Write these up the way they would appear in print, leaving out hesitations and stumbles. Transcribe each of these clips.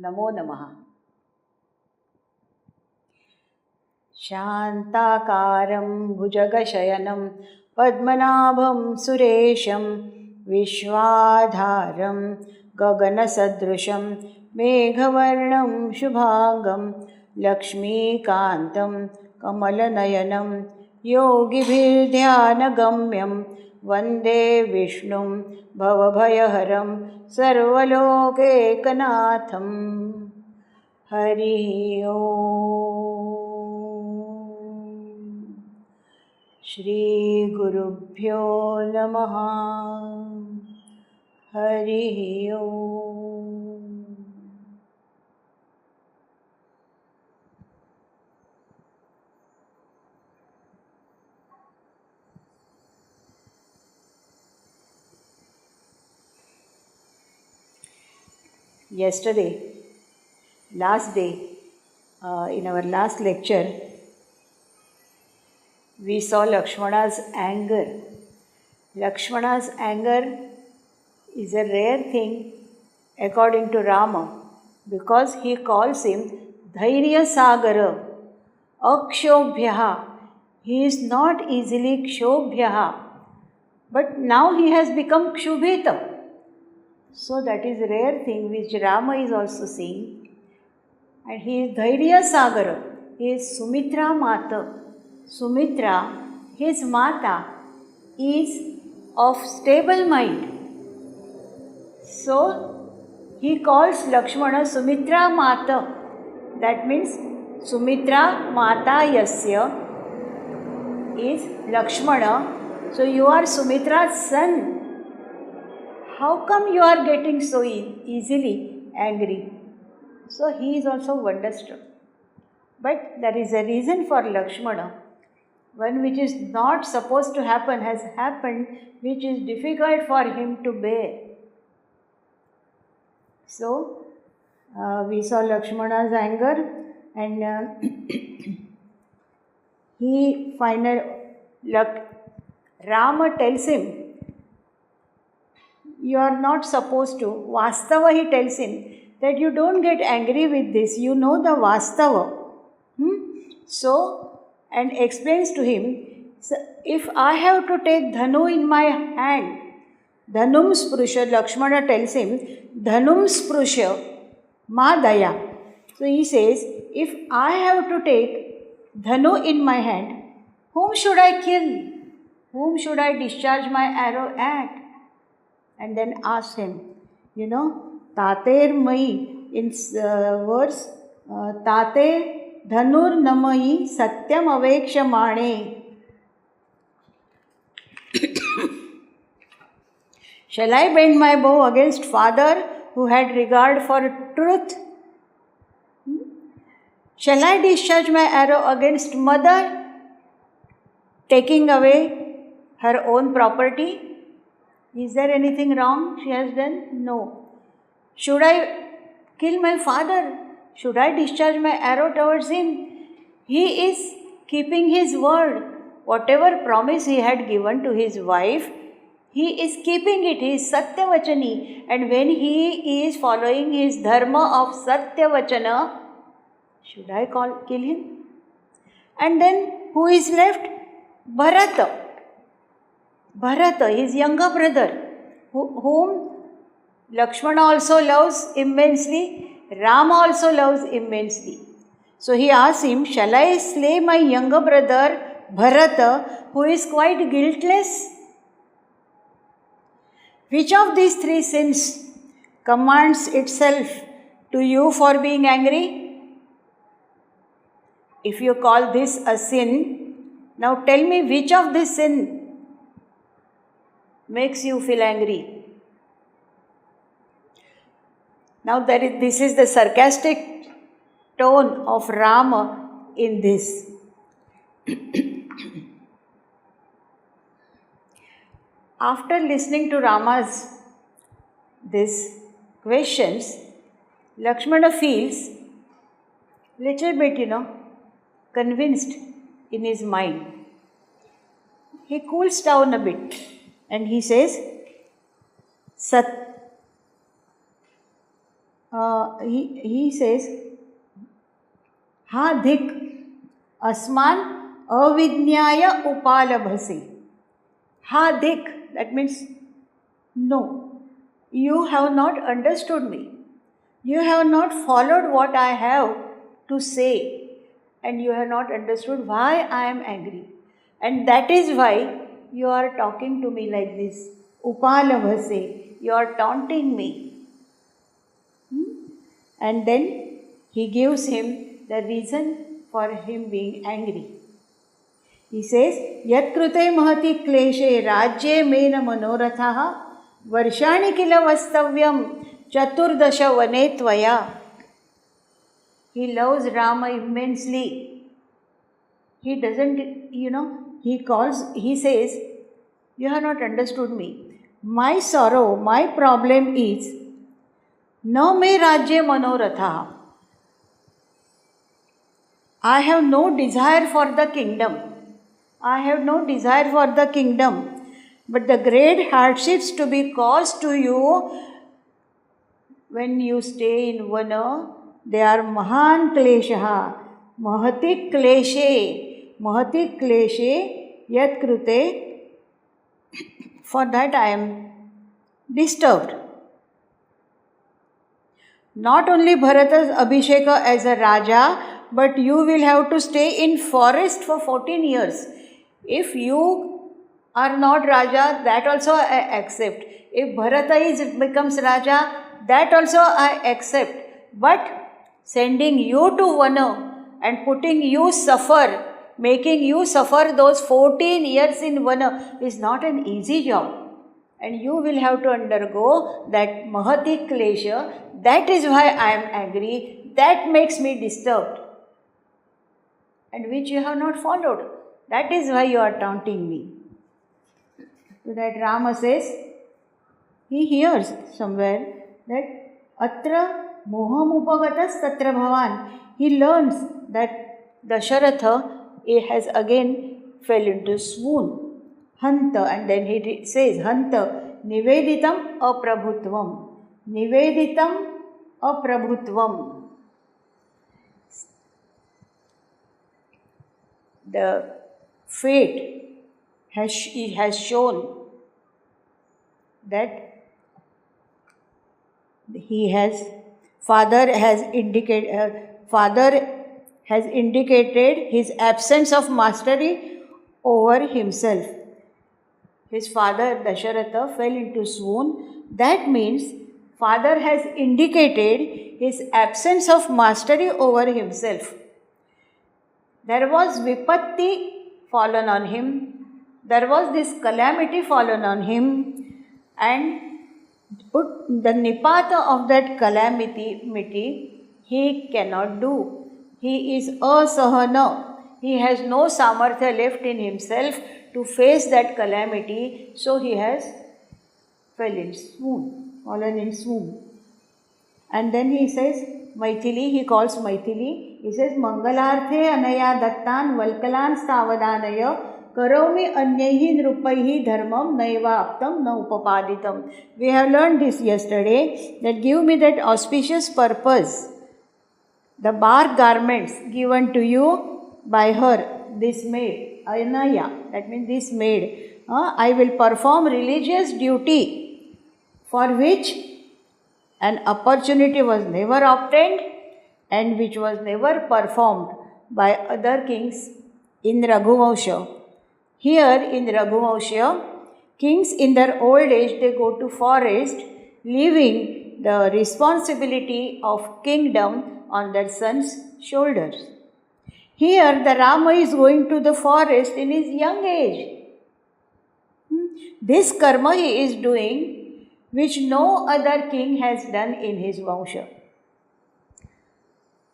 नमो नमः। शान्ताकारं भुजगशयनं पद्मनाभं सुरेशं विश्वाधारं गगनसदृशं मेघवर्णं शुभांगं लक्ष्मीकान्तं कमलनयनं योगिभिर्ध्यानगम्यं वन्दे विष्णुं भवभयहरं सर्वलोकैकनाथं। हरिः ओम्। श्रीगुरुभ्यो नमः। हरिः ओम्। Yesterday, last day, in our last lecture, we saw Lakshmana's anger. Lakshmana's anger is a rare thing according to Rama, because he calls him Dhairya Sagara, Akshobhyaha. He is not easily Kshobhyaha, but now he has become Kshubhita. So that is a rare thing which Rama is also seeing. And he is Dhairya Sagara. He is Sumitra Mata. Sumitra, his Mata, is of stable mind. So he calls Lakshmana Sumitra Mata. That means Sumitra Mata Yasya is Lakshmana. So you are Sumitra's son. How come you are getting so easily angry? So he is also wonderstruck. But there is a reason for Lakshmana. One which is not supposed to happen has happened, which is difficult for him to bear. So we saw Lakshmana's anger, and Rama tells him, you are not supposed to. Vastava, he tells him that you don't get angry with this. You know the Vastava. So, and explains to him, so if I have to take Dhanu in my hand, Dhanum Sprusha, Lakshmana tells him, Dhanum Sprusha Ma Daya. So he says, if I have to take Dhanu in my hand, whom should I kill? Whom should I discharge my arrow at? And then ask him, Tater Mai, in verse, Tate Dhanur Namai Satyam Avekshamane. Shall I bend my bow against father who had regard for truth? Shall I discharge my arrow against mother, taking away her own property? Is there anything wrong she has done? No. Should I kill my father? Should I discharge my arrow towards him? He is keeping his word. Whatever promise he had given to his wife, he is keeping it. He is Satyavachani. And when he is following his dharma of Satyavachana, should I kill him? And then who is left? Bharata. Bharata, his younger brother, whom Lakshmana also loves immensely, Rama also loves immensely. So he asks him, shall I slay my younger brother Bharata, who is quite guiltless? Which of these three sins commands itself to you for being angry? If you call this a sin, now tell me which of this sin makes you feel angry. Now this is the sarcastic tone of Rama in this. After listening to Rama's these questions, Lakshmana feels little bit, convinced in his mind. He cools down a bit and he says, he says, ha धिक अस्मान अविज्ञाय उपालभसे. Ha धिक, that means no, you have not understood me. You have not followed what I have to say, and you have not understood why I am angry. And that is why you are talking to me like this. Upalavase, you are taunting me. And then he gives him the reason for him being angry. He says, Yat krute mahati kleshe rajye mena manorathaha varshani kila vastavyam chaturdasha vane tvaya. He loves Rama immensely. He doesn't, he says, you have not understood me. My sorrow, my problem is, na me rajye manoratha. I have no desire for the kingdom. I have no desire for the kingdom. But the great hardships to be caused to you when you stay in Vana, they are mahan kleshaha, mahati kleshe yat krute. For that I am disturbed. Not only Bharata's Abhisheka as a Raja, but you will have to stay in forest for 14 years. If you are not Raja, that also I accept. If Bharata becomes Raja, that also I accept. But sending you to Vana and putting you suffer, making you suffer those 14 years in Vana is not an easy job. And you will have to undergo that mahati klesha. That is why I am angry. That makes me disturbed. And which you have not followed. That is why you are taunting me. So that Rama says, he hears somewhere that atra moham upagatas tatra bhavan. He learns that Dasharatha has again fell into swoon. Hanta, and then he says, Hanta, Niveditam aprabhutvam. Niveditam aprabhutvam. The fate has shown that father has indicated his absence of mastery over himself. His father Dasharatha fell into swoon. That means father has indicated his absence of mastery over himself. There was vipatti fallen on him. There was this calamity fallen on him. And the nipata of that calamity he cannot do. He is asahana. He has no samartha left in himself to face that calamity. So he has fallen in swoon. And then he says, Maithili, he calls Maithili. He says, Mangalarthe anaya dattan valkalan stavadanaya karomi anyaihi nrupaihi dharmam naiva aptam na upapaditam. We have learned this yesterday, that give me that auspicious purpose. The bark garments given to you by her, this maid, Anaya, that means this maid. I will perform religious duty for which an opportunity was never obtained and which was never performed by other kings in Raghuvamsha. Here in Raghuvamsha, kings in their old age, they go to forest, leaving the responsibility of kingdom on their sons' shoulders. Here the Rama is going to the forest in his young age. This karma he is doing which no other king has done in his Vamsha.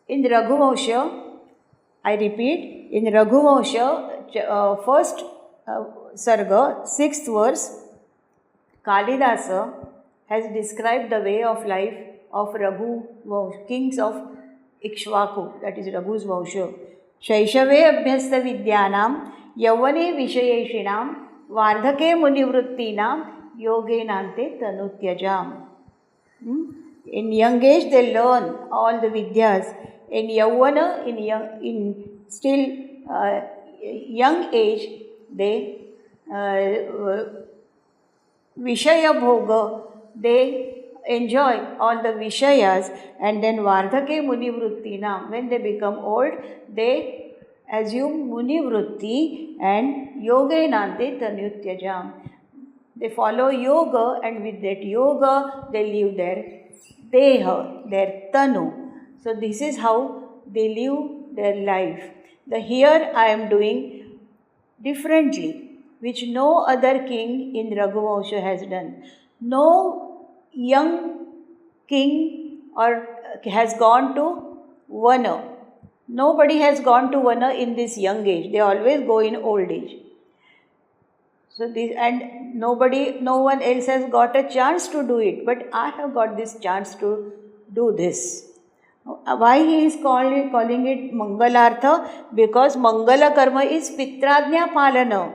In Raghuvamsha, I repeat, in Raghuvamsha, first Sarga, 6th verse, Kalidasa has described the way of life of kings of Ikshvaku, that is Raghu's Vamsha. Shaishave abhyasta vidyanam, yavane vishayeshinam, vardhake munivrittinam, yogenante tanutyajam. In young age, they learn all the vidyas. In Yauvana, still young age, they Vishaya Bhoga, they enjoy all the Vishayas, and then Vardhake Muni Vrittinam, when they become old, they assume Muni Vritti and Yogenante Tanyutyajam. They follow yoga, and with that yoga, they live their deha, their tanu. So this is how they live their life. The here I am doing differently, which no other king in Raghuvamsha has done. No young king or has gone to Vana. Nobody has gone to Vana in this young age. They always go in old age. So this, and no one else has got a chance to do it, but I have got this chance to do this. Why he is calling it Mangalartha? Because Mangala Karma is Pitrajna Palana.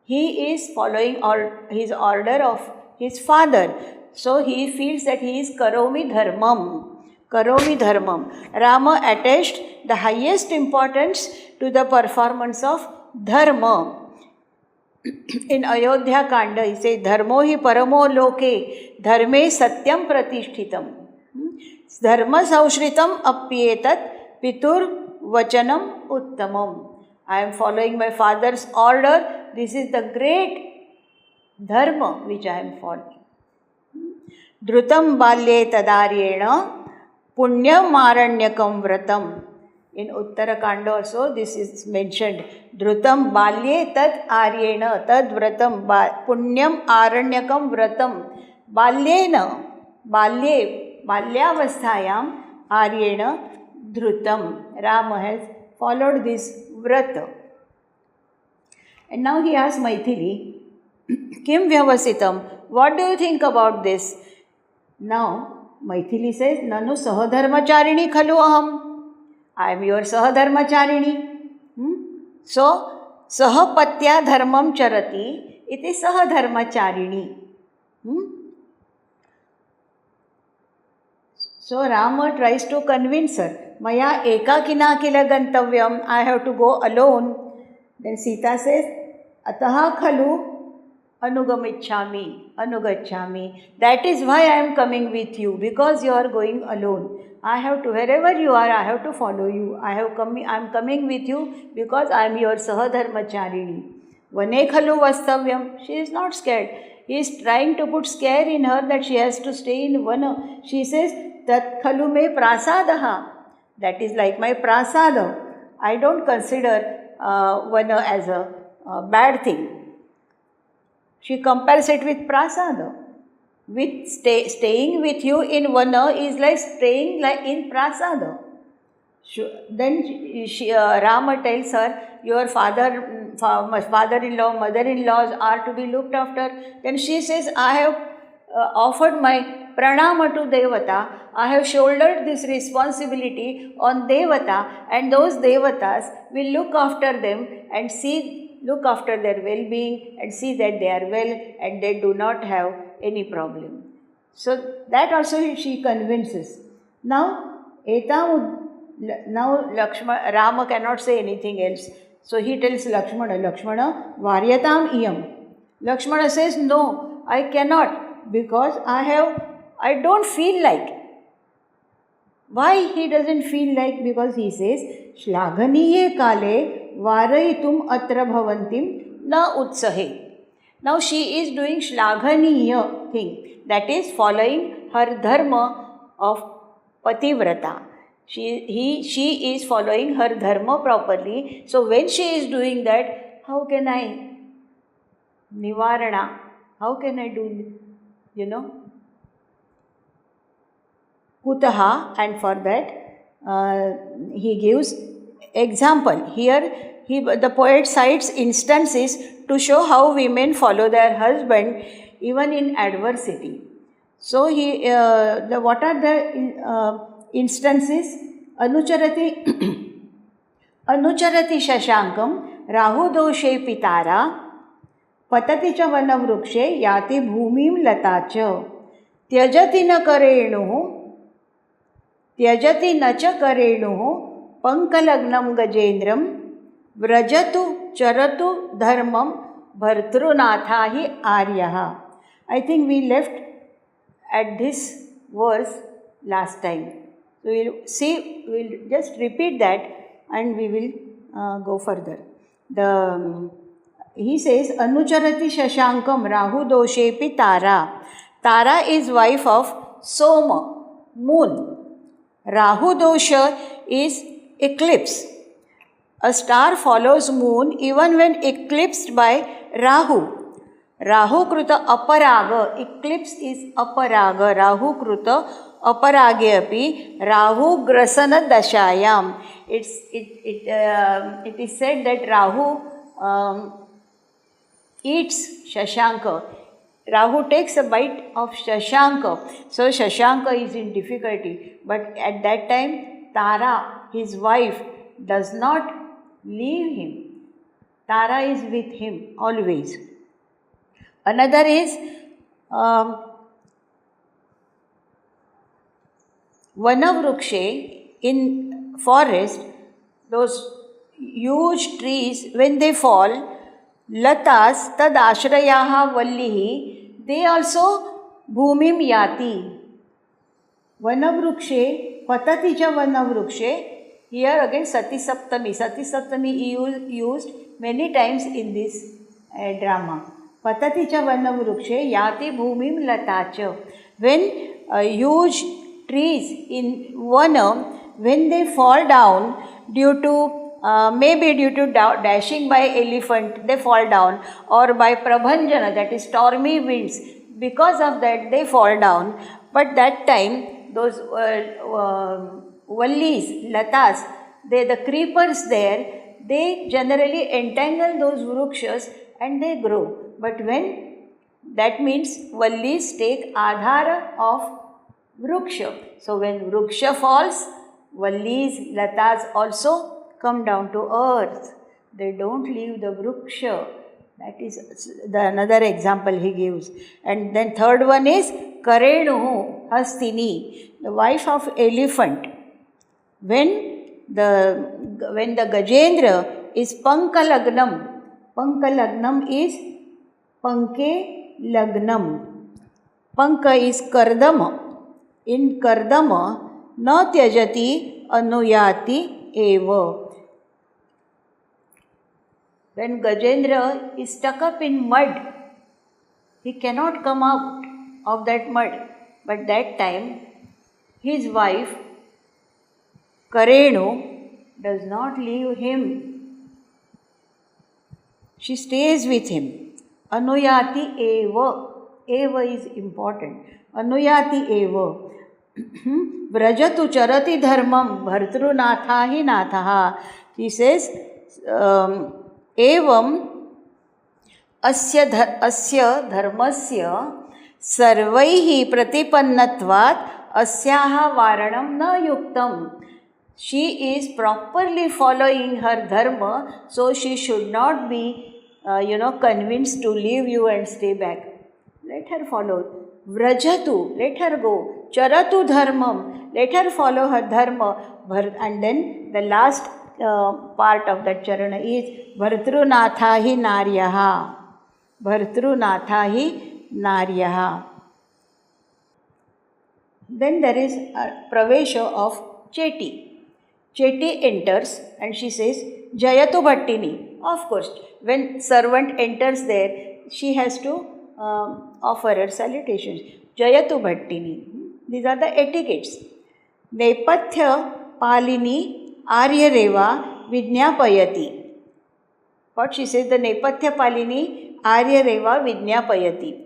He is following his order of his father. So he feels that he is Karomi Dharmam. Karomi Dharmam. Rama attached the highest importance to the performance of Dharma. In Ayodhya Kanda, he says, Dharmo hi paramo loke, dharme satyam pratishtitam. Dharma saushritam appyetat pitur vachanam uttamam. I am following my father's order. This is the great dharma which I am following. Dhrutam balye tadaryena punyam aranyakam vratam. In Uttarakanda also this is mentioned. Dhrutam balye tad aryena tad vratam punyam aranyakam vratam. Balyena balyavasthayam aryena dhrutam. Rama has followed this vrata. And now he asks Maithili, Kim vyavasitam? What do you think about this? Now Maithili says, Nanu sahadharmacharini khalu aham. I am your sahadharmacharini. So, sahapatya dharmam charati iti sahadharmacharini. So, Rama tries to convince her. Maya ekakina kila gantavyam. I have to go alone. Then Sita says, Ataha khalu anugachami. That is why I am coming with you, because you are going alone. I have to, wherever you are, I have to follow you. I am coming with you because I am your sahadharmacharini. Vane khalu vastavyam. She is not scared. He is trying to put scare in her that she has to stay in Vana. She says, Tat khalu me prasadaha. That is like my prasada. I don't consider Vana as a bad thing. She compares it with prasada. With staying with you in Vana is like staying like in prasada. Then Rama tells her, your father-in-law, mother-in-laws are to be looked after. Then she says, I have offered my pranama to Devata. I have shouldered this responsibility on Devata, and those Devatas will look after them and look after their well-being and see that they are well and they do not have any problem. So that also she convinces. Now Rama cannot say anything else. So he tells Lakshmana, Varyatam iyam. Lakshmana says, no, I cannot, because I don't feel like. Why he doesn't feel like? Because he says, Shlaghaniye kale varayitum atra bhavantim na utsahe. Now she is doing shlaghaniya thing, that is following her dharma of pativrata. She is following her dharma properly. So when she is doing that, how can I nivarana? How can I do, Kutaha, and for that he gives example. Here the poet cites instances to show how women follow their husband even in adversity. So what are the instances? Anucharati shashankam rahu doshe pitara patati cha vanavrukshe yati bhumim latacha. त्यजति न करेणुः त्यजति न च करेणुः पङ्कलग्नं गजेन्द्रं व्रजतु चरतु धर्मं भर्तृनाथा हि आर्यः. I think we left at this verse last time. So we'll just repeat that and we will go further. He says, Anucharati Shashankam Rahu Doshepi Tara. Tara is wife of Soma, moon. Rahu Dosha is eclipse. A star follows moon even when eclipsed by Rahu. Rahu Kruta Aparaga, eclipse is Aparaga, Rahu Kruta Aparage api Rahu Grasana Dashayam. It is said that Rahu eats Shashanka. Rahu takes a bite of Shashanka. So Shashanka is in difficulty. But at that time, Tara, his wife, does not leave him. Tara is with him always. Another is Vanavrukshe, in forest, those huge trees, when they fall, Latas tad ashrayaha vallihi, they also bhumim yati. Vanavrukshe, pataticha vanavrukshe, here again Sati Saptami. Sati Saptami used many times in this drama. Pataticha vanavrukshe yati bhumim latacha. When huge trees in Vana, when they fall down due to maybe due to dashing by elephant, they fall down, or by prabhanjana, that is stormy winds, because of that they fall down. But that time those vallis, latas, the creepers there, they generally entangle those vrukshas and they grow. But when, that means vallis take adhara of vruksha. So when vruksha falls, vallis, latas also come down to earth. They don't leave the vruksha. That is another example he gives. And then third one is Karenuhu Hastini, the wife of elephant. When the Gajendra is Pankalagnam, Pankalagnam is Panke Lagnam. Panka is Kardama. In Kardama, na tyajati anuyati eva. When Gajendra is stuck up in mud, he cannot come out of that mud. But that time, his wife, Karenu, does not leave him. She stays with him. Anuyati eva. Eva is important. Anuyati eva. Vrajatu charati dharmam bhartrunatha hi nathaha. He says, evam asya dharmasya sarvaihi pratipannatvat asyaha varanam na yuktam. She is properly following her dharma, so she should not be convinced to leave you and stay back. Let her follow. Vrajatu, let her go. Charatu dharmam, let her follow her dharma. And then the last part of that charana is Bhartrunatha hi naryaha. Bhartrunatha hi naryaha. Then there is a pravesha of Cheti. Cheti enters and she says, Jayatu Bhattini. Of course, when servant enters there, she has to offer her salutations. Jayatu Bhattini. These are the etiquettes. Nepathya Palini Aryareva Vidnyapayati. What she says, the Nepathya Palini Aryareva Vidnyapayati.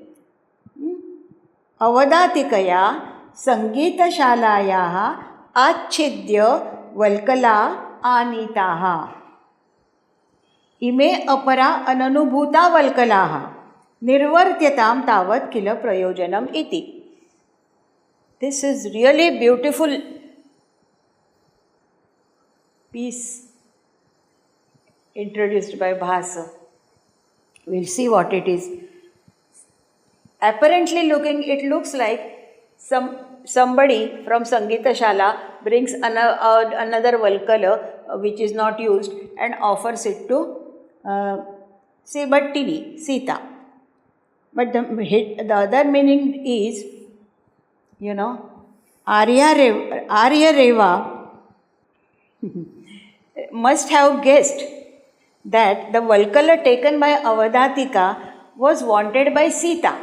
Avadatikaya Sangeeta Shalayaha Achidya Valkala Anitaha. Ime apara ananubhuta valkalaha. Nirvartyatam tavat kila prayojanam iti. This is really beautiful piece introduced by Bhasa. We'll see what it is. Apparently it looks like somebody from Sangita Shala brings another Valkala which is not used and offers it to say Bhattini, Sita. But the other meaning is, Arya Reva must have guessed that the Valkala taken by Avadatika was wanted by Sita.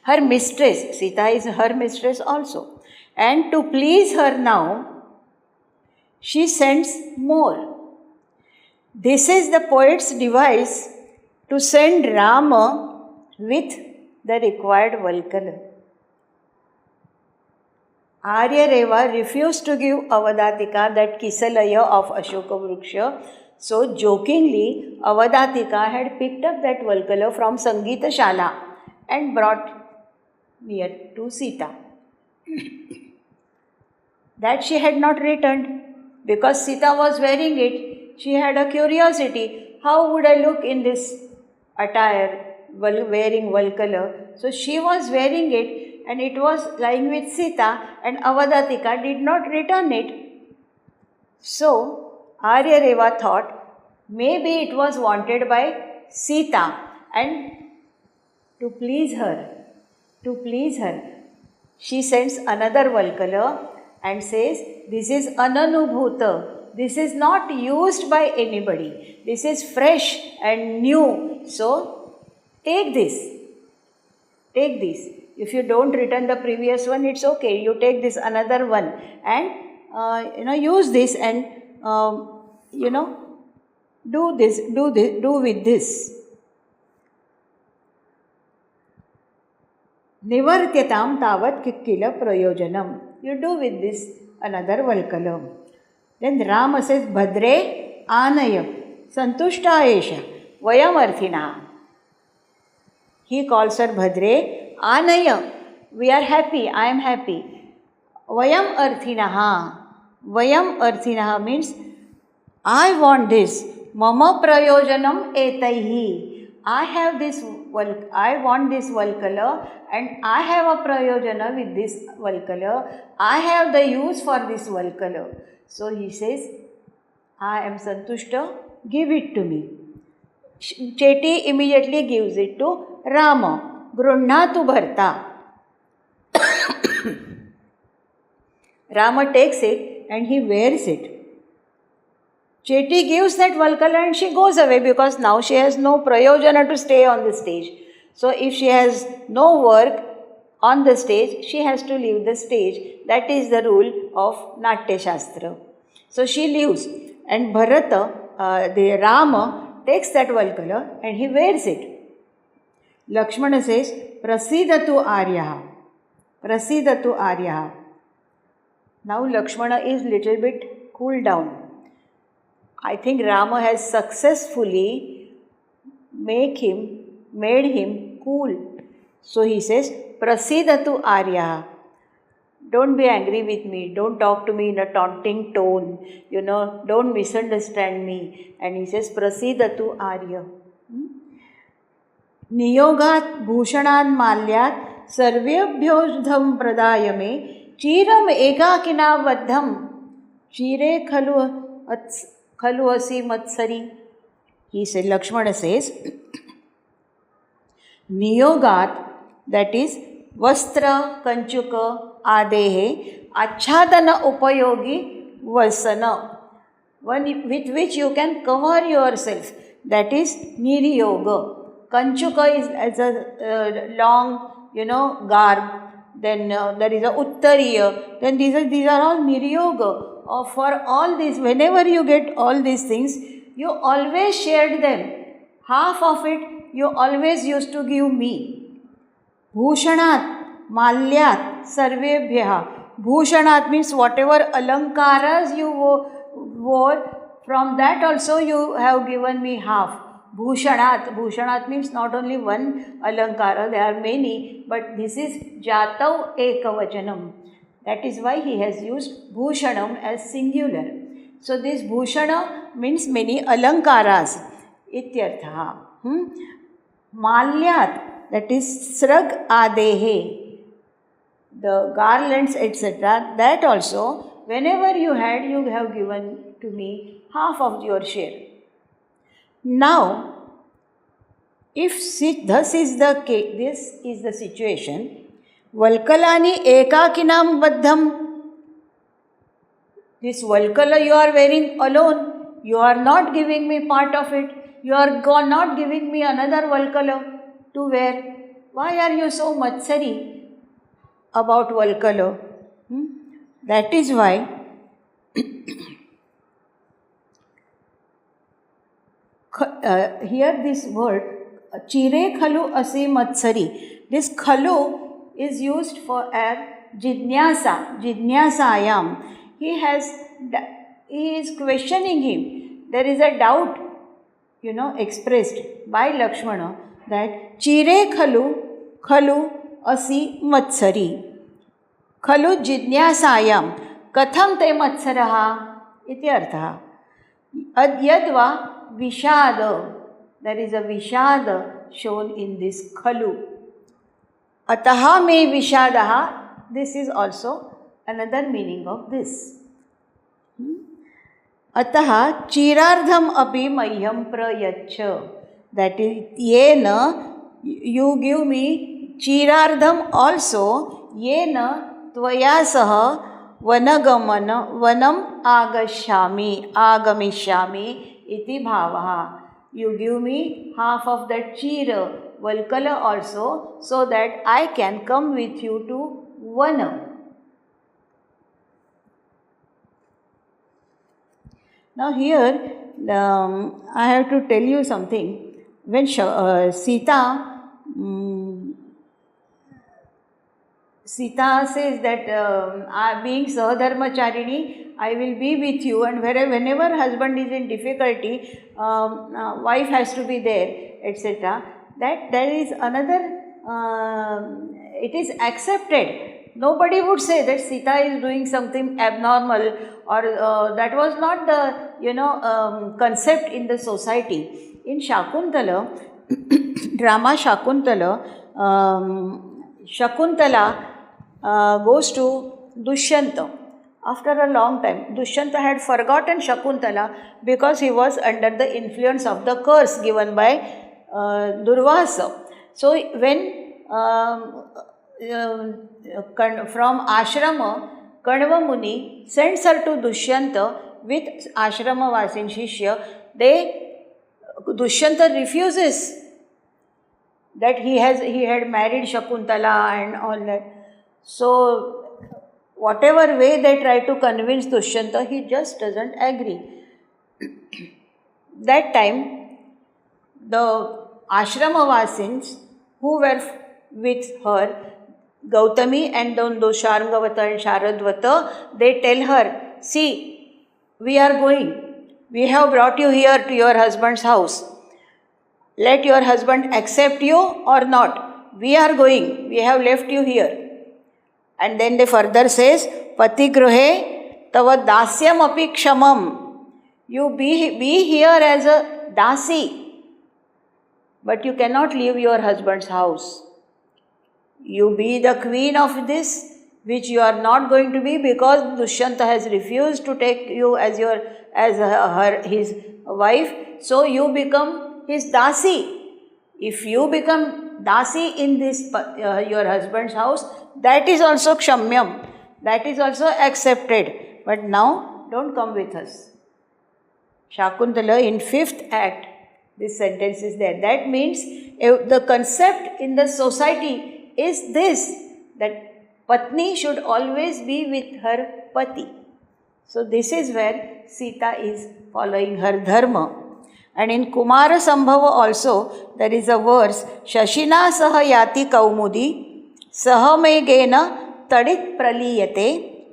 Her mistress, Sita is her mistress also. And to please her now, she sends more. This is the poet's device to send Rama with the required Valkala. Arya Reva refused to give Avadatika that Kisalaya of Ashoka Vriksha. So jokingly, Avadatika had picked up that Valkala from Sangita Shala and brought near to Sita. That she had not returned because Sita was wearing it. She had a curiosity. How would I look in this attire, wearing Valkala? So she was wearing it and it was lying with Sita and Avadatika did not return it. So Arya Reva thought maybe it was wanted by Sita and to please her, she sends another Valkala and says, this is Ananubhuta. This is not used by anybody. This is fresh and new. So take this. If you don't return the previous one, it's okay. You take this another one and use this and do with this. Nivartyatam tavat kikkila prayojanam. You do with this another Valkala. Then Rama says, Bhadre Anaya Santushta Esha Vayam Arthina. He calls her Bhadre Anaya. We are happy. I am happy. Vayam Arthinaha. Vayam Arthinaha means I want this. Mama Prayojanam Etaihi. I want this Valkala and I have a Prayojana with this Valkala. I have the use for this Valkala. So he says, I am Santushta, give it to me. Cheti immediately gives it to Rama. Grunnatu Bharta. Rama takes it and he wears it. Cheti gives that Valkala and she goes away because now she has no prayojana to stay on the stage. So if she has no work on the stage, she has to leave the stage. That is the rule of Natya Shastra. So she leaves and Bharata, the Rama, takes that Valkala and he wears it. Lakshmana says, Prasidatu Aryaha. Prasidatu Aryaha. Now Lakshmana is little bit cooled down. I think Rama has successfully made him cool. So he says, Prasidatu Arya. Don't be angry with me. Don't talk to me in a taunting tone. Don't misunderstand me. And he says, Prasidatu Arya. Niyogat bhushanad malyat sarvebhyodham pradayame chiram ekakina vaddham chire khalu asi matsari. He said, Lakshmana says, Niyogat, that is Vastra Kanchuka Adehe Achadana Upayogi Vasana, one with which you can cover yourself. That is Niriyoga. Kanchuka is as a long, garb. Then there is a Uttariya. Then these are all Niriyoga. For all these, whenever you get all these things, you always shared them. Half of it you always used to give me. Bhushanat, Malyat, Sarvebhyaha. Bhushanat means whatever alankaras you wore, from that also you have given me half. Bhushanat. Bhushanat means not only one alankara, there are many, but this is Jatav Ekavajanam. That is why he has used Bhushanam as singular. So this Bhushana means many alankaras. Ityartha. Malyat, that is Srag Adehe. the garlands, etc., that also, whenever you had, you have given to me half of your share. Now, if this is the situation, Valkalani ekakinam baddham, this Valkala you are wearing alone, you are not giving me part of it, you are not giving me another Valkala to wear. Why are you so matsari about Valkala? That is why here this word, chire khalu ase matsari, this khalu is used for jidnyasayam. He is questioning him. There is a doubt, expressed by Lakshmana that chire khalu asi matsari. Khalu jidnyasayam katham te matsaraha iti artha. Adyadva vishada. There is a vishada shown in this khalu. Ataha me vishadaha. This is also another meaning of this. Ataha chirardham api mahyam prayachha. That is, yena, you give me chirardham also, yena tvaya saha vanam agamishyami iti bhavaha. You give me half of that chira, Valkala also, so that I can come with you to Vana. Now here, I have to tell you something. When Sita says that being Sahadharmacharini, I will be with you, and whenever husband is in difficulty, wife has to be there, etc. That there is another, it is accepted. Nobody would say that Sita is doing something abnormal, or that was not the concept in the society. In Shakuntala, drama Shakuntala, Shakuntala goes to Dushyanta. After a long time, Dushyanta had forgotten Shakuntala because he was under the influence of the curse given by Durvasa. So when from ashrama, Kanva Muni sends her to Dushyanta with ashrama vasin shishya, Dushyanta refuses that he had married Shakuntala and all that. So whatever way they try to convince Dushyanta, he just doesn't agree. That time, the ashrama vasins who were with her, Gautami and those Sharangavata and Sharadvata, they tell her, see, we are going. We have brought you here to your husband's house. Let your husband accept you or not. We are going. We have left you here. And then they further says, Pati gruhe tava dasyam api kshamam. You be here as a dasi, but you cannot leave your husband's house. You be the queen of this, which you are not going to be, because Dushyanta has refused to take you as his wife. So you become his dasi. If you become dasi in this your husband's house, that is also kshamyam. That is also accepted. But now don't come with us. Shakuntala in 5th act, this sentence is there. That means the concept in the society is this, that Patni should always be with her Pati. So this is where Sita is following her dharma. And in Kumara Sambhava also, there is a verse, Shashina saha yati kaumudi, saha megena tadit praliyate,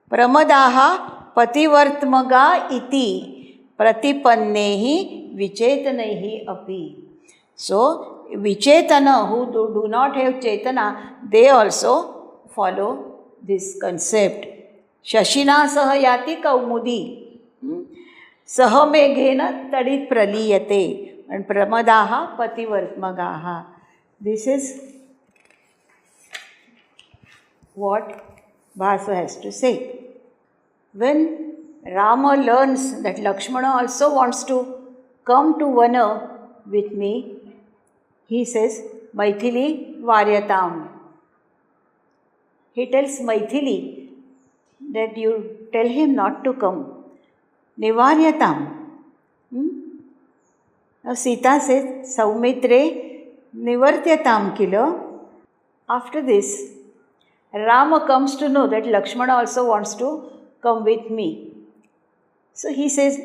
pramadaha pativartmaga iti, pratipannehi vichetanahi api. So, vichetana, who do not have chetana, they also follow this concept. Shashina saha yati kaumudi. Saha meghena tadit praliyate, and pramadaha pativartmagaha. This is what Bhasa has to say. When Rama learns that Lakshmana also wants to come to Vana with me, he says, Maithili Varyatam. He tells Maithili that you tell him not to come. Nivaryatam. Now Sita says, Saumitre Nivartyatam kilo. After this, Rama comes to know that Lakshmana also wants to come with me. So he says,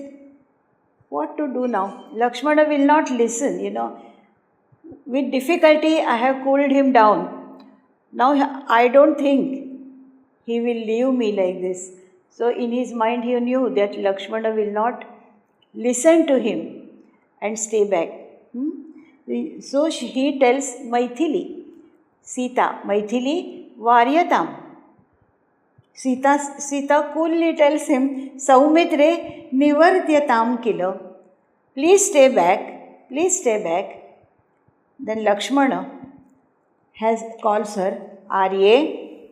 what to do now? Lakshmana will not listen, With difficulty, I have cooled him down. Now I don't think he will leave me like this. So in his mind, he knew that Lakshmana will not listen to him and stay back. So he tells Maithili, Sita, Maithili Varyatam. Sita coolly tells him, Saumitre Nivartyatam kilo. Please stay back. Then Lakshmana calls her, Arye,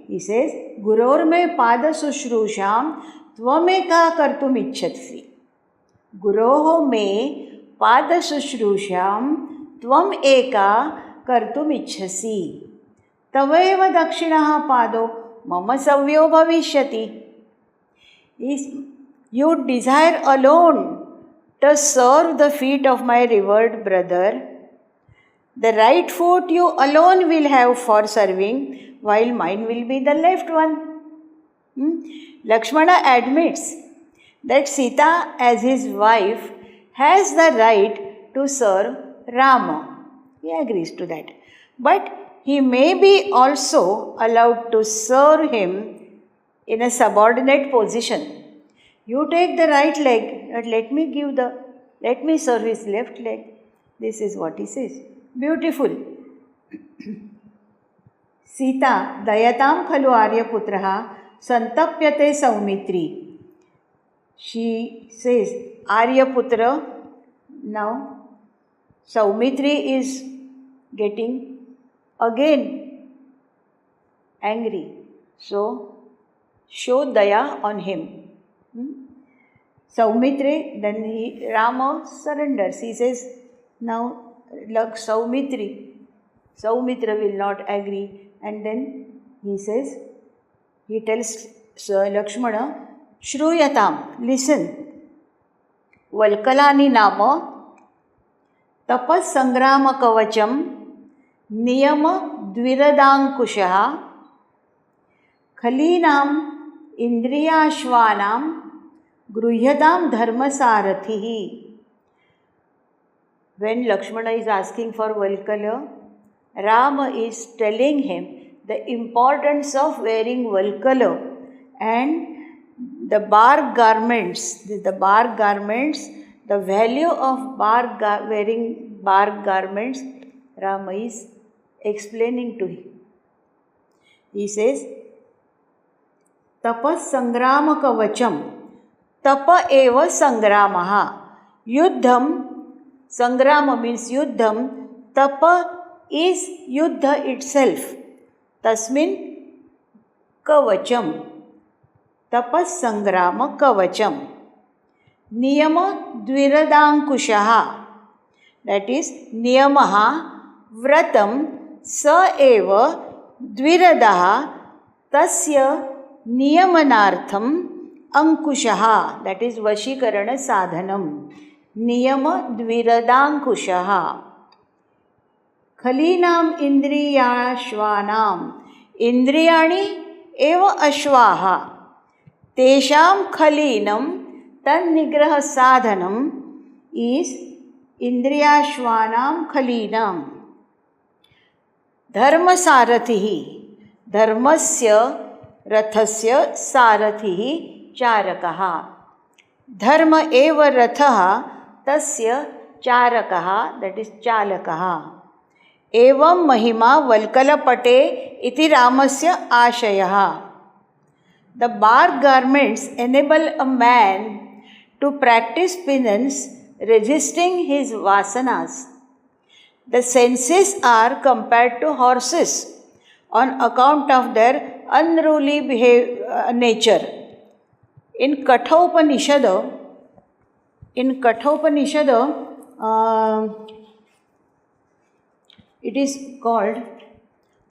he says, Guror me pada sushrusham tvameka kartum ichatsi. Guroho me pada sushrusham tvam eka kartum ichhasi. Taveva dakshinaha pado mama savyo bhavishyati. You desire alone to serve the feet of my revered brother. The right foot you alone will have for serving, while mine will be the left one. Lakshmana admits that Sita, as his wife, has the right to serve Rama. He agrees to that. But he may be also allowed to serve him in a subordinate position. You take the right leg, but let me serve his left leg. This is what he says. Beautiful. Sita dayatam khalu aryaputraha santapyate saumitri. She says, Aryaputra, now Saumitri is getting again angry. So, show daya on him. Saumitri, then Rama surrenders. He says, now Saumitra will not agree. And then he tells Lakshmana, Shruyatam, listen. Valkalani nama tapas sangrama kavacham niyama dviradankushaha khalinam indriyashvanam gruhyatam dharmasarathi. When Lakshmana is asking for Valkala, Rama is telling him the importance of wearing Valkala and the bark garments, the value of wearing bark garments, Rama is explaining to him. He says, Tapas sangrama kavacham, tapa eva sangramaha. Yuddham, sangrama means yuddham, tapa is yuddha itself. Tasmin kavacham. Tapas sangrama kavacham. Niyama dviradankushaha. That is, niyamaha vratam sa eva dviradaha tasya niyamanartham ankushaha. That is, vashikarana sadhanam. Niyama dviradankushaha. Khalinam indriyashvanam. Indriyani eva ashvaha. Tesham khalinam tannigraha sadhanam is indriyashvanam khalinam. Dharma sarathihi. Dharmasya rathasya sarathihi charakaha. Dharma eva rathaha tasya charakaha, that is chalakaha. Evam mahima valkalapate iti ramasya ashayaha. The bark garments enable a man to practice penance, resisting his vasanas. The senses are compared to horses, on account of their unruly nature. In Kathopanishad, it is called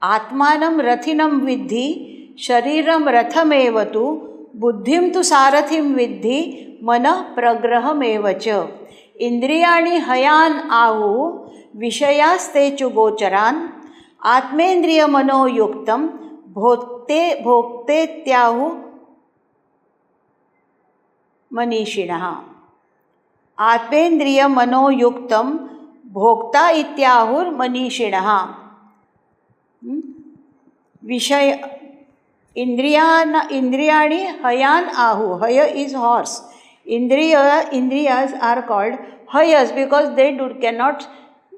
Atmanam Rathinam Viddhi Shariram Rathamevatu Buddhim tu Sarathim Viddhi Mana Pragrahamevacha Indriyani Hayan Ahu Vishayaste Chugocharan Atmendriya Mano Yuktam Bhokte Tyahu Manishinaha. Atmendriya Mano Yuktam Bhokta Ityahur Manishinaha. Vishaya Indriyani Hayan Ahu. Haya is horse. Indriyas are called Hayas because they cannot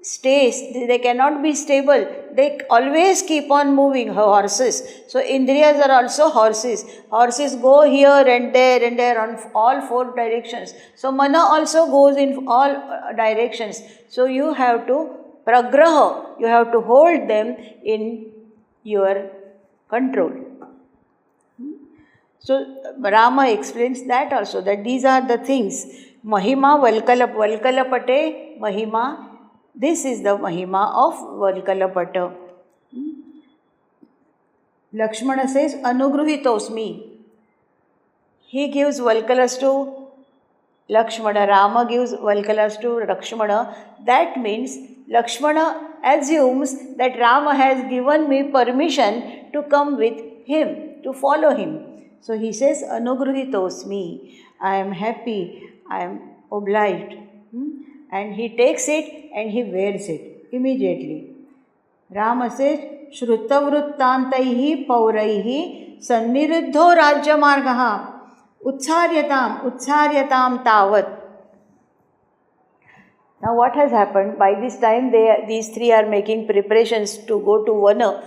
stay, they cannot be stable. They always keep on moving, horses. So Indriyas are also horses. Horses go here and there on all four directions. So Mana also goes in all directions. So you have to pragraha, you have to hold them in your control. So Rama explains that also, that these are the things. Mahima Valkalapate Mahima. This is the Mahima of Valkalapata. Lakshmana says Anugruhitosmi. He gives Valkalas to Lakshmana. Rama gives Valkalas to Lakshmana. That means Lakshmana assumes that Rama has given me permission to come with him, to follow him. So he says Anugruhitosmi. I am happy, I am obliged. And he takes it and he wears it immediately. Rama says Shrutavruttantaihi Pauraihi Sanniruddho Rajyamargaha Utsaryatam Tavat. Now what has happened? By this time these three are making preparations to go to Vana.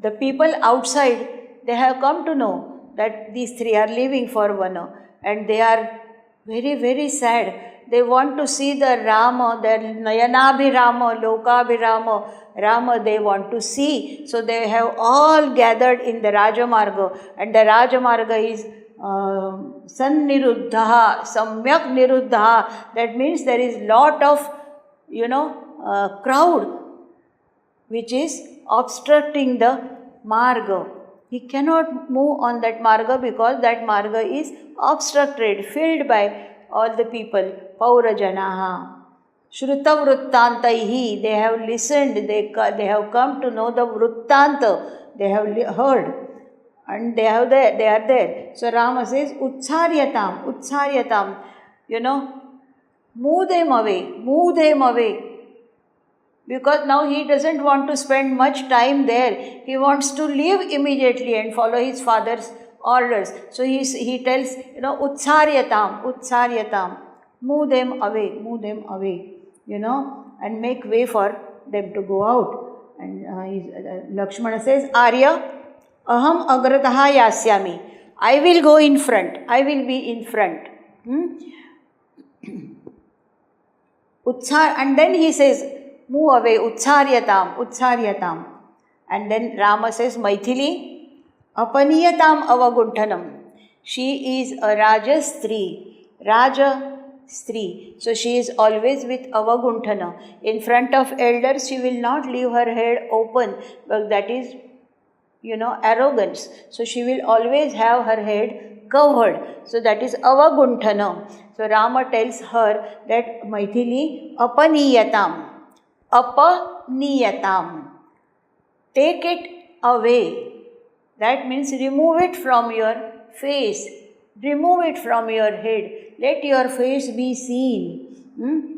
The people outside, they have come to know that these three are leaving for Vana, and they are very, very sad. They want to see the Rama, their Nayanabhirama, Lokabhirama, Rama they want to see. So they have all gathered in the Rajamarga, and the Rajamarga is Sanniruddha, Samyak Niruddha. That means there is lot of, crowd which is obstructing the Marga. He cannot move on that Marga because that Marga is obstructed, filled by all the people. Paurajanaha. Shrutavruttantaihi. They have listened, they have come to know the Vruttanta. They have heard. And they are there. So Rama says, Utsaryatam. Move them away. Because now he doesn't want to spend much time there. He wants to leave immediately and follow his father's orders. So he tells, Utsaryatam. Move them away, and make way for them to go out. And Lakshmana says, Arya, aham agrataha yasyami. I will go in front. I will be in front. And then he says, move away, Utsaryatam. And then Rama says, Maithili, Apaniyatam avagunthanam. She is a Raja Stri. So she is always with avagunthana. In front of elders, she will not leave her head open, but that is, arrogance. So she will always have her head covered. So that is avagunthana. So Rama tells her that Maithili, Apaniyatam. Take it away. That means remove it from your face. Remove it from your head. Let your face be seen.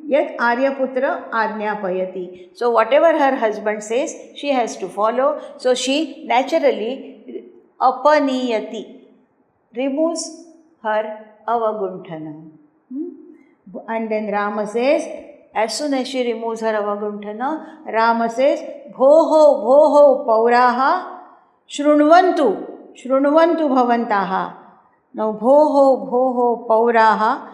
Yat Aryaputra Ajnapayati. So whatever her husband says, she has to follow. So she naturally apaniyati, removes her avagunthana. And then Rama says, as soon as she removes her avagunthana, Rama says, Bhoho Pauraha Shrunvantu Bhavantaha. Now Bhoho Pauraha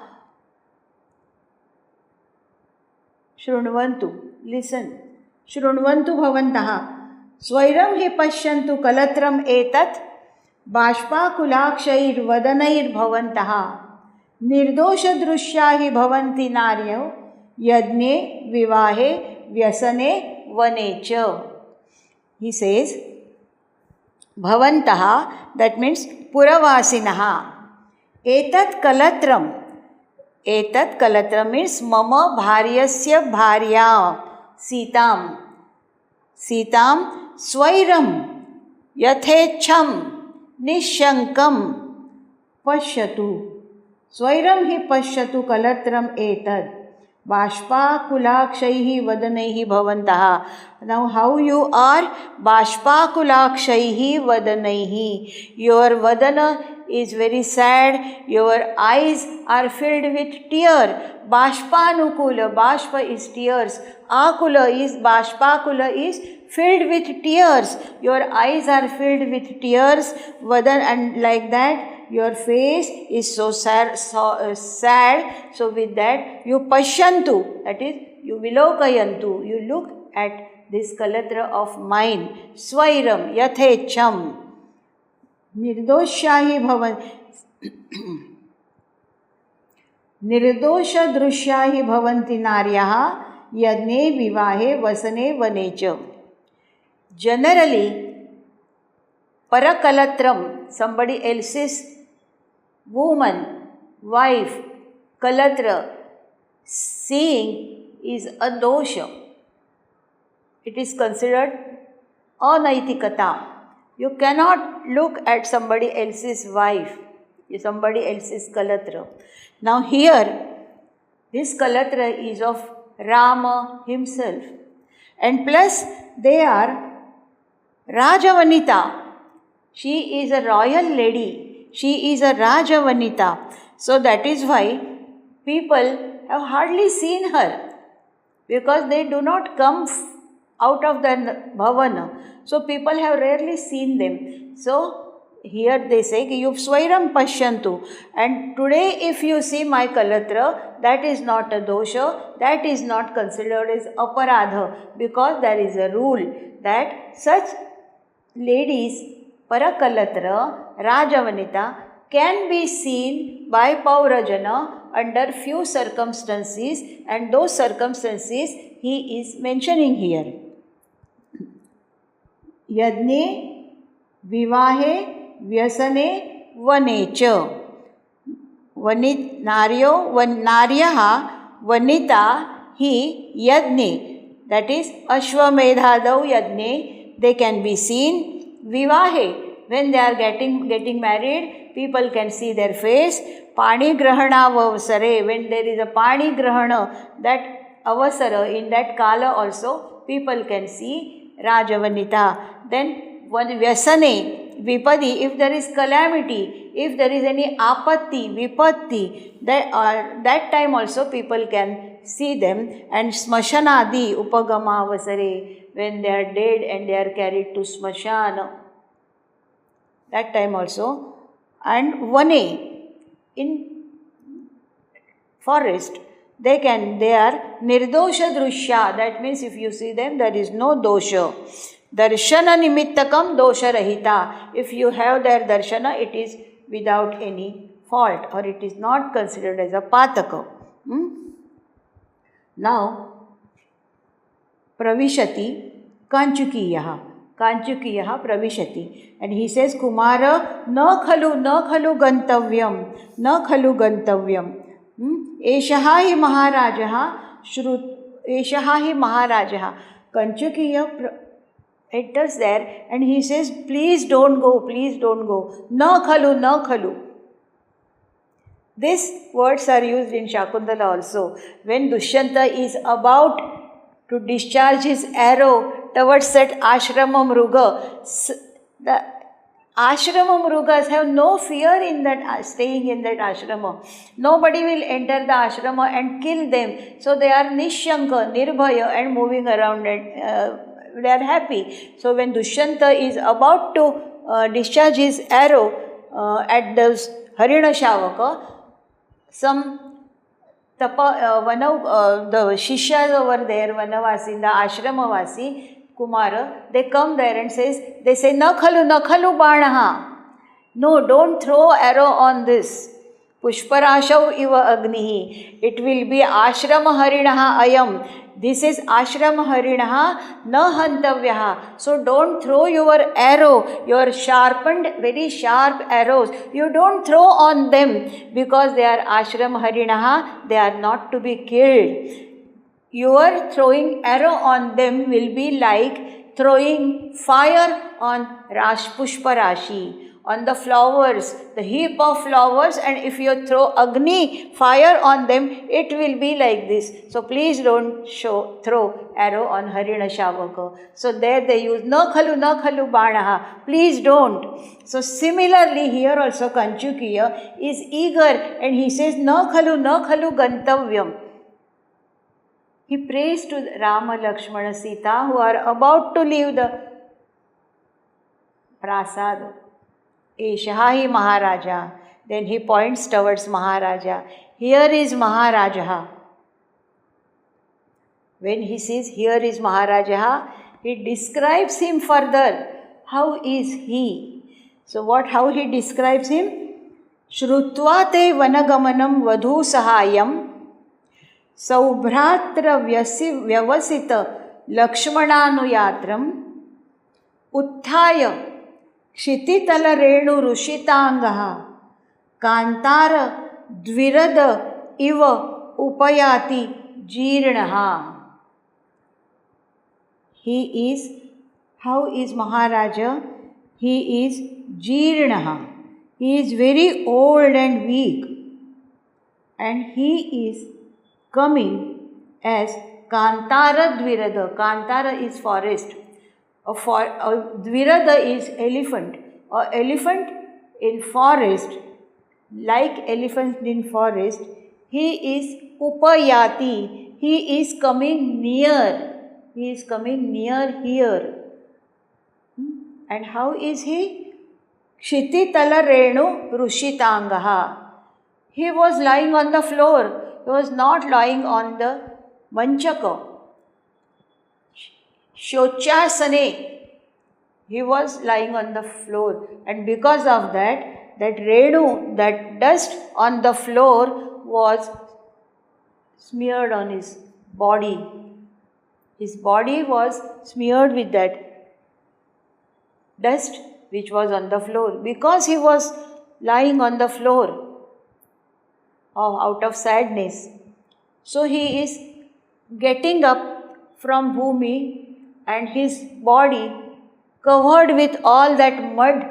Shrunvantu. Listen. Shrunvantu Bhavantaha. स्वैरं हि पश्यन्तु कलत्रम् एतत् बाष्पाकुलाक्षैर्वदनैर्भवन्तः निर्दोषदृश्या हि भवन्ति नार्यौ यज्ञे विवाहे व्यसने वने च. He says, bhavantaha, that means puravasinaha. Etat kalatram. Etat kalatram means mama bharyasya bharya Sitam. Sitam swairam yathecham nishankam pashyatu. Swairam hi pashyatu kalatram etat. बाष्पाकुलाक्षैः वदनैः भवन्तः. Now how you are? बाष्पाकुलाक्षैः वदनैः. Your vadana is very sad. Your eyes are filled with tear. Bashpanukula. Bashpa is tears. Akula is Bashpakula is filled with tears. Your eyes are filled with tears. Vadan, and like that your face is so sad, so with that you pashyantu, that is you vilokayantu, you look at this kalatra of mine. Swairam yathecham nirdoshahi bhavan nirdosha drushahi bhavanti naryaha yadne vivahe vasane vanecha. Generally, parakalatram, somebody else's woman, wife, kalatra, seeing is a dosha. It is considered anaitikata. You cannot look at somebody else's wife, somebody else's kalatra. Now here, this kalatra is of Rama himself. And plus they are Rajavanita. She is a royal lady. She is a Rajavanita. So that is why people have hardly seen her, because they do not come out of the bhavana. So people have rarely seen them. So here they say, Yup Swairam Pashyantu. And today if you see my kalatra, that is not a dosha, that is not considered as aparadha, because there is a rule that such ladies, Parakalatra, Rajavanita, can be seen by Paurajana under few circumstances, and those circumstances he is mentioning here. Yadne, Vivahe, Vyasane, Vanecha. Vanit Naryo, Naryaha, Vanita, he, Yadne, that is Ashwamedhadau Yadne, they can be seen. Vivahe, when they are getting married, people can see their face. Pani grahana avasare, when there is a pani grahana, that avasara, in that kala also people can see Rajavanita. Then one vyasane, vipadi, if there is calamity, if there is any apatti, vipatti, that time also people can see them. And smashanadi upagama avasare, when they are dead and they are carried to smashana, that time also. And vane, in forest, they are nirdosha drushya, that means if you see them, there is no dosha. Darshana nimittakam dosha rahita, if you have their darshana, it is without any fault, or it is not considered as a pataka. Now, pravishati kanchukiyaha. Kanchukiyaha pravishati. And he says, Kumara na khalu gantavyam. Na khalu gantavyam. Eshaha hi maharajaha. Eshaha hi maharajaha. Kanchukiya enters there and he says, please don't go, please don't go. Na khalu. These words are used in Shakuntala also. When Dushyanta is about to discharge his arrow towards that ashrama mruga, the ashrama mrugas have no fear in that staying in that ashrama. Nobody will enter the ashrama and kill them. So they are nishanka, nirbhaya, and moving around, and they are happy. So when Dushyanta is about to discharge his arrow at the Harina Shavaka, some the Shishyas over there, Vanavasi, the Ashramavasi, Kumara, they come there and they say, na khalu banaha. No, don't throw arrow on this. Pushparashav iva agnihi. It will be ashrama harinaha ayam. This is ashrama harinaha na hantavyaha. So don't throw your arrow, your sharpened, very sharp arrows. You don't throw on them because they are ashrama harinaha. They are not to be killed. Your throwing arrow on them will be like throwing fire on Pushparashi, on the flowers, the heap of flowers, and if you throw Agni, fire on them, it will be like this. So please don't throw arrow on Harina Shavaka. So there they use na khalu banaha. Please don't. So similarly here also Kanchukiya is eager and he says na khalu gantavyam. He prays to Rama, Lakshmana, Sita who are about to leave the prasad. Eshahi Maharaja. Then he points towards Maharaja. Here is Maharaja. When he says here is Maharaja, he describes him further. How is he? So how he describes him? Shrutva te vanagamanam vadhu sahayam सौभ्रात्र व्यवसित लक्ष्मणानुयात्रम उत्थाय क्षितितलरेणु ऋषितांगः कांतार द्विरद इव उपयाति जीर्णः. He is, how is Maharaja? He is जीर्णः. He is very old and weak, and he is coming as Kantara Dvirada. Kantara is forest. Dvirada is elephant. An elephant in forest, like elephant in forest, he is Upayati. He is coming near. He is coming near here. And how is he? Kshititala Renu Rushitangaha. He was lying on the floor. He was not lying on the manchaka. Shochasane. He was lying on the floor. And because of that Renu, that dust on the floor was smeared on his body. His body was smeared with that dust which was on the floor. Because he was lying on the floor, out of sadness. So he is getting up from Bhumi and his body covered with all that mud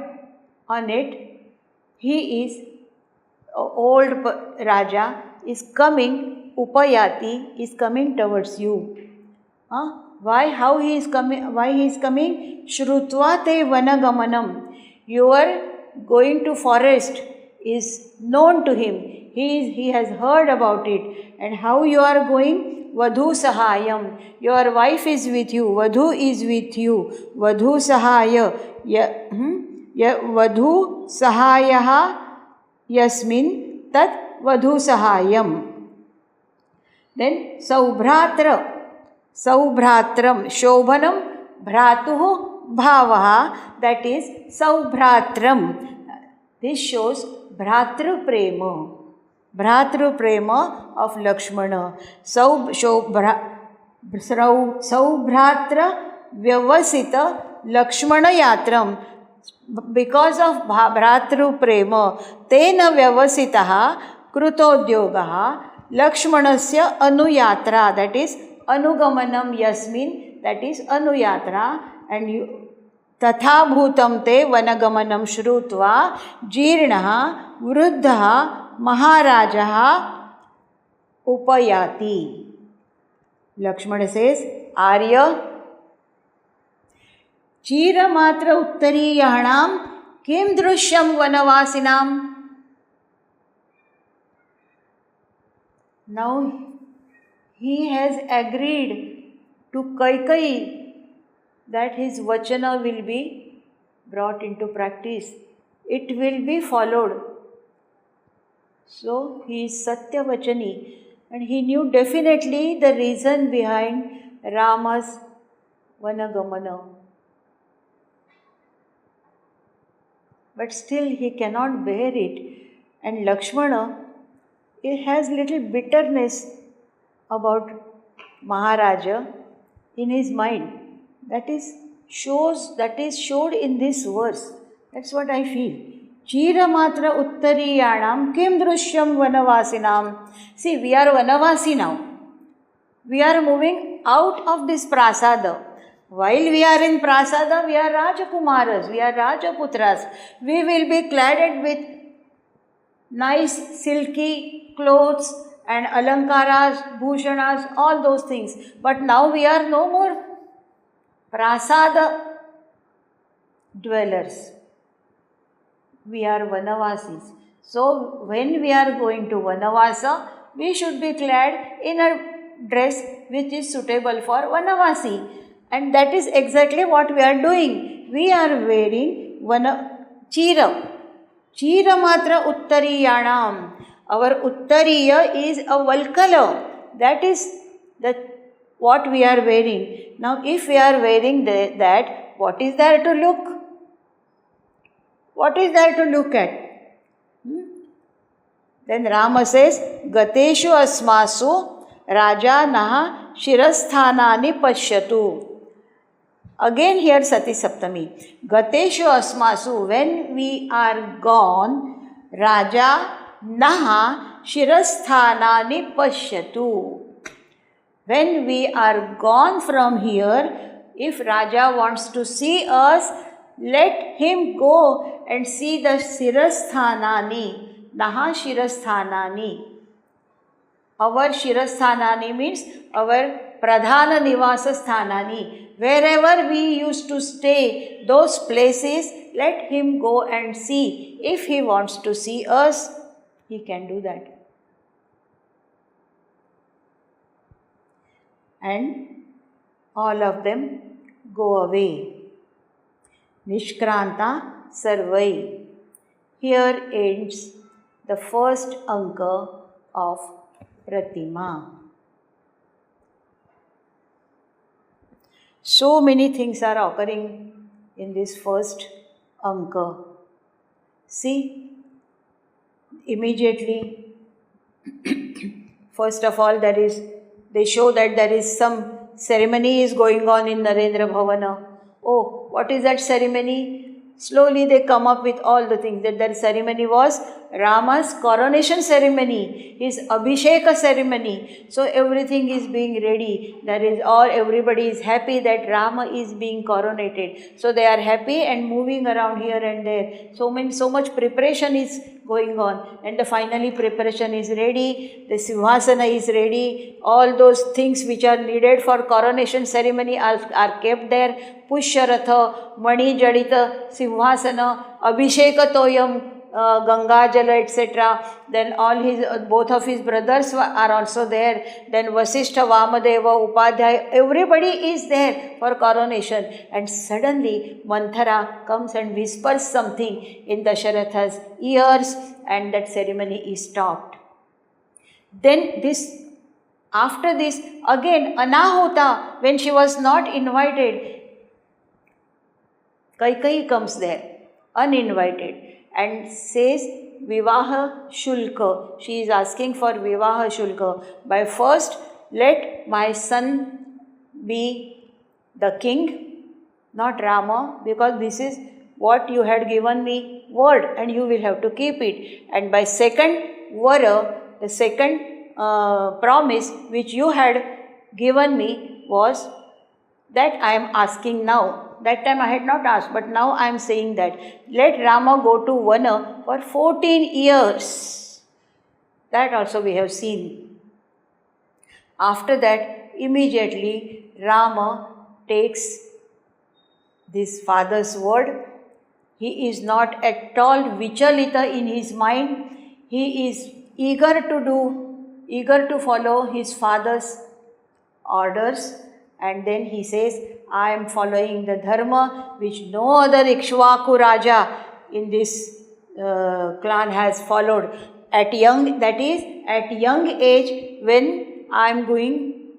on it. He is, old Raja is coming, Upayati is coming towards you. Why? How he is coming? Why he is coming? Shrutva te vanagamanam. Your going to forest is known to him. He has heard about it. And how you are going? Vadhu sahayam. Your wife is with you. Vadhu is with you. Vadhu sahaya. Vadhu sahayaha yasmin tat vadhu sahayam. Then saubhratra. Saubhratram. Shobhanam bhratuhu bhavaha. That is saubhratram. This shows bhratru prema. Bhratru prema of Lakshmana. Saubhratra vyavasita Lakshmana yatram. Because of bhratru prema, tena vyavasitaha krutodyogaha Lakshmanasya anuyatra. That is anugamanam yasmin. That is anuyatra. And you तथा भूतं ते वनगमनं श्रुत्वा जीर्णः वृद्धः महाराजः उपयाति. Lakshmana says, Arya, चीरमात्र उत्तरीयाणां किं दृश्यं वनवासिनां. Now he has agreed to Kaikeyi that his vachana will be brought into practice. It will be followed. So he is Satya Vachani, and he knew definitely the reason behind Rama's Vanagamana. But still he cannot bear it. And Lakshmana, it has little bitterness about Maharaja in his mind. That is showed in this verse. That's what I feel. Chiramatra uttariyanam kim drishyam vanavasinam. See, we are vanavasi now. We are moving out of this prasada. While we are in prasada, we are Rajakumaras, we are Rajaputras. We will be cladded with nice silky clothes and alankaras, bhushanas, all those things. But now we are no more prasada dwellers. We are Vanavasis. So when we are going to Vanavasa, we should be clad in a dress which is suitable for Vanavasi. And that is exactly what we are doing. We are wearing Chira. Chira matra uttariyanam. Our uttariya is a valkala. That is what we are wearing. Now if we are wearing that, what is there to look? What is there to look at? Then Rama says, Gateshu asmasu raja naha shirasthanani pashyatu. Again here Sati Saptami. Gateshu asmasu, when we are gone, raja naha shirasthanani pashyatu. When we are gone from here, if Raja wants to see us, let him go and see the Shirasthanani, Naha Shirasthanani. Our Shirasthanani means our Pradhana Nivasa Sthanani. Wherever we used to stay, those places, let him go and see. If he wants to see us, he can do that. And all of them go away. Nishkranta Sarvai. Here ends the first anka of Pratima. So many things are occurring in this first anka. See, immediately, first of all, they show that there is some ceremony is going on in Narendra Bhavana. Oh, what is that ceremony? Slowly they come up with all the things. That ceremony was Rama's coronation ceremony, his Abhisheka ceremony. So everything is being ready. Everybody is happy that Rama is being coronated. So they are happy and moving around here and there. So much preparation is going on. And finally preparation is ready. The Simhasana is ready. All those things which are needed for coronation ceremony are kept there. Pushyaratha, Mani Jadita, Simhasana, Abhisheka Toyam, Ganga Jala, etc. Then both of his brothers are also there. Then Vasishtha, Vamadeva, Upadhyaya, everybody is there for coronation. And suddenly Manthara comes and whispers something in Dasharatha's ears, and that ceremony is stopped. Then after this, again Anahuta, when she was not invited, Kaikeyi comes there, uninvited, and says Vivaha Shulka. She is asking for Vivaha Shulka. By first, let my son be the king, not Rama, because this is what you had given me word and you will have to keep it. And by second vara, the second promise which you had given me was that I am asking now. That time I had not asked, but now I am saying that. Let Rama go to Vana for 14 years. That also we have seen. After that, immediately Rama takes this father's word. He is not at all vichalita in his mind. He is eager to follow his father's orders. And then he says, I am following the dharma which no other Ikshvaku Raja in this clan has followed. At young age, when I am going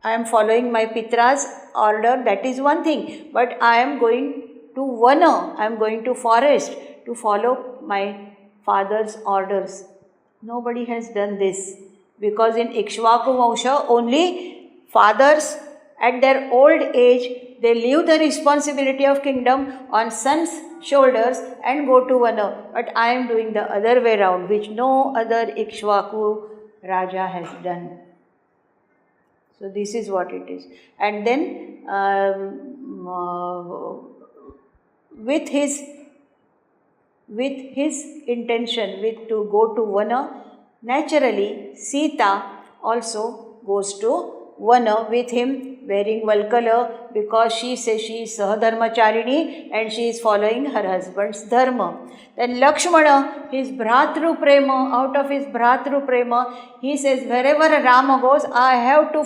I am following my Pitra's order, that is one thing. But I am going to Vana, I am going to forest to follow my father's orders. Nobody has done this. Because in Ikshvaku Vansha, only fathers at their old age, they leave the responsibility of kingdom on sons' shoulders and go to Vana. But I am doing the other way round, which no other Ikshvaku Raja has done. So this is what it is. And then with his intention to go to Vana, naturally Sita also goes to Vana with him, wearing Valkala, because she says she is Sahadharmacharini and she is following her husband's dharma. Then Lakshmana, his Bhratru Prema, out of his Bhratru Prema, he says, wherever Rama goes, I have to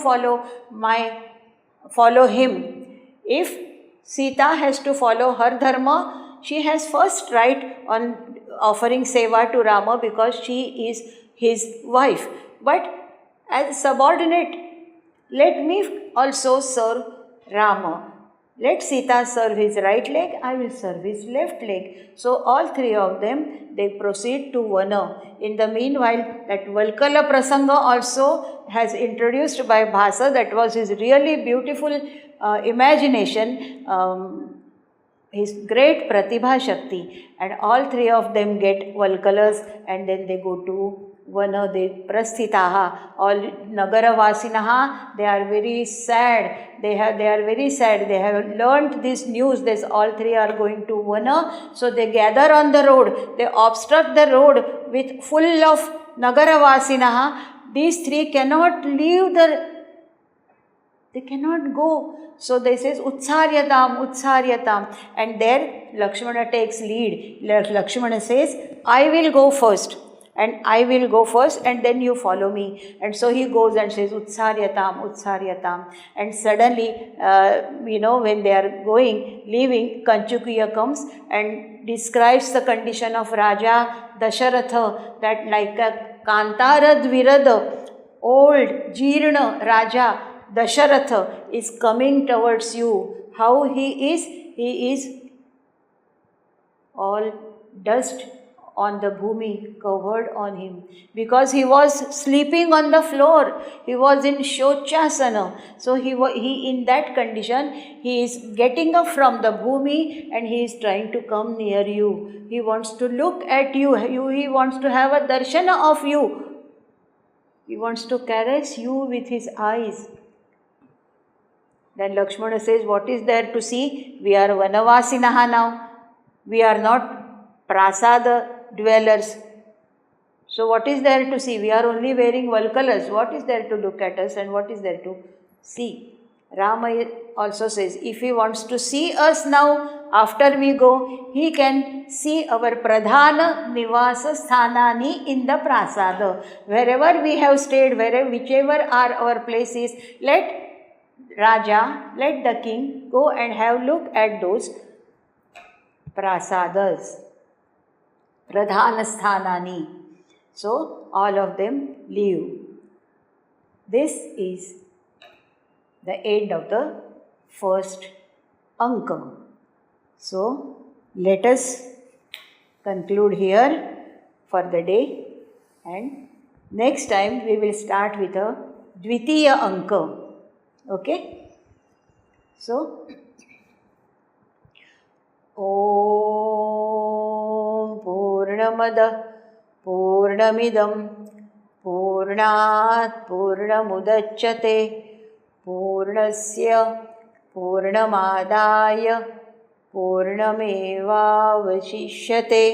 follow him. If Sita has to follow her dharma, she has first right on offering seva to Rama because she is his wife. But as subordinate, let me also serve Rama. Let Sita serve his right leg, I will serve his left leg. So all three of them, they proceed to Vana. In the meanwhile, that Valkala Prasanga also has introduced by Bhasa, that was his really beautiful imagination, his great Pratibha Shakti. And all three of them get Valkalas and then they go to Vana, they prasthitaha, all Nagaravasinaha, they are very sad. They are very sad. They have learnt this news. This all three are going to Vana. So they gather on the road. They obstruct the road with full of Nagaravasinaha. These three cannot leave they cannot go. So they says, Utsaryatam. And there Lakshmana takes lead. Lakshmana says, I will go first. And I will go first and then you follow me. And so he goes and says, Utsaryatam. And suddenly, when they are leaving, Kanchukiya comes and describes the condition of Raja Dasharatha, that like a Kantara Dvirada, old, Jirna Raja Dasharatha is coming towards you. How he is all dust on the bhumi, covered on him, because he was sleeping on the floor. He was in shochasana. So he in that condition, he is getting up from the bhumi and he is trying to come near you. He wants to look at you. He wants to have a darshana of you. He wants to caress you with his eyes. Then Lakshmana says, what is there to see? We are Vanavasinaha now. We are not prasada dwellers. So what is there to see? We are only wearing Valkalas. What is there to look at us and what is there to see? Rama also says, if he wants to see us now, after we go, he can see our Pradhana Nivasa Sthanani in the Prasada. Wherever we have stayed, whichever are our places, let Raja, let the king go and have look at those prasadas, pradhanasthanani. So all of them leave. This is the end of the first anka. So let us conclude here for the day, and next time we will start with a Dvitiya anka. Okay? So, Om Purnamada Purnamidam Purnat Purnamudachyate Purnasya Purnamadaya Purnamevavashishyate.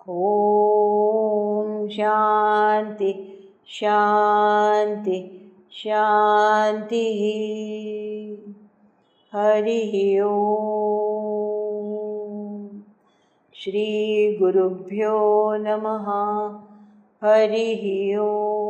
Om Shanti Shanti Shanti. Hari Om. Shri Gurubhyo Namaha. Hari Om.